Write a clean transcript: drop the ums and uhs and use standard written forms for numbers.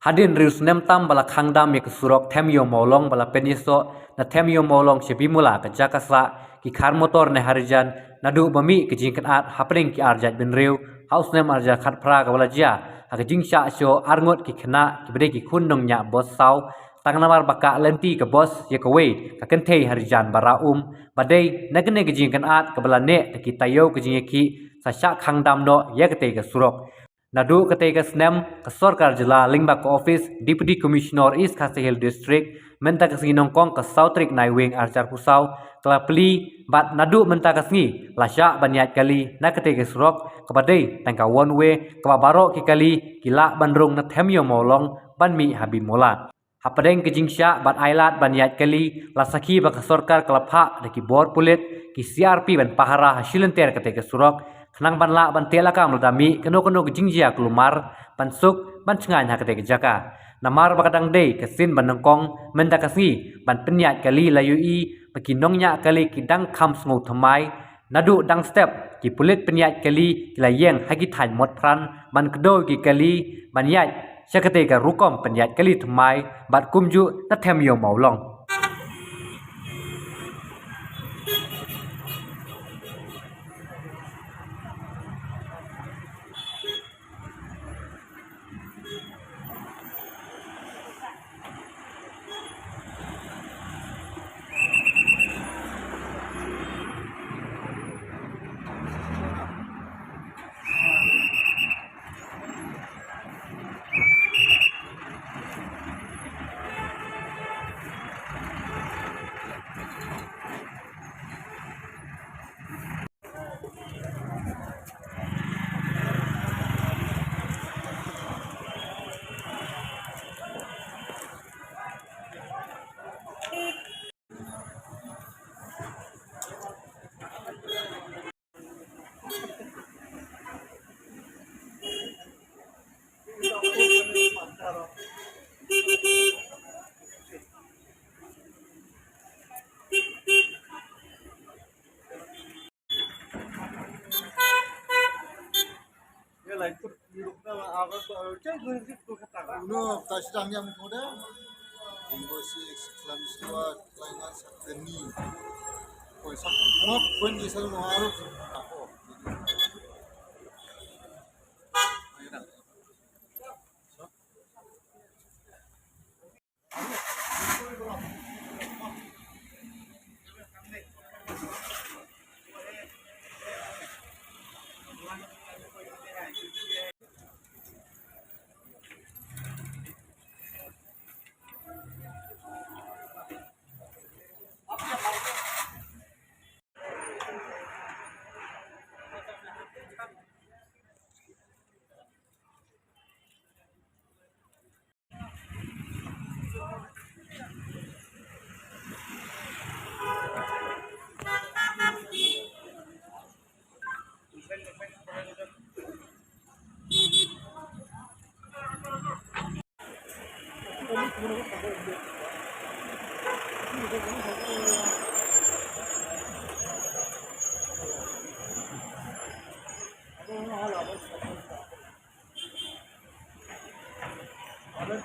Hadin rius nem tam bala khangdam ye surok themyo molong bala peniso na themyo molong shebimula ka jakasa ki khar motor ne harijan nadu bami ki jingkat at hapring ki arjat bin riu haus nem arja khat phra ka bala jia ha ki jingsha sho arngot ki khna ki bede ki khun nong nya bos sau tang namar baka lenti ka bos ye ka we ka kentei harijan bara badai nagne ki jingkan at ka bala ne ki tayo ki jingki sa sha khangdam no ye ka te ka surok Nadu ketika Snem ke Sorkar Jela Lingbak ke Office Deputy Commissioner East Kasihil District menta kesengi nongkong ke Sautrik Naiwing Arjar Pusau telah peli bat nadu menta kesengi lasya banyat kali na ketika surok kepadai tangka one way kebabaro ki kali kila bandrung na themyo molong banmi habim mola hapadeng kejingsya bat ailat banyat kali lasaki bak Sorkar kelapha deki bor pulit ki CRP ban pahara hasilenter ketika surok Kenang ban la ban tela kam dami keno jingjia kelumar ban suk ban cengan ha kete jaka namar bakadang dei kesin ban nongkong menda kasi ban penyat kali layui pekinongnya kali kidang kam sngau thamai nadu dang step ki pulit penyat kali kilayeng hagi than mot pran ban kedoi ki kali ban yat sakate ka rukom penyat kali thamai bat kumju na themyo maulong No, touchdown yang muda. Tinggal si Islam Squad, lainnya sakdeni. Kau sak, mau pun di sana harus. Ada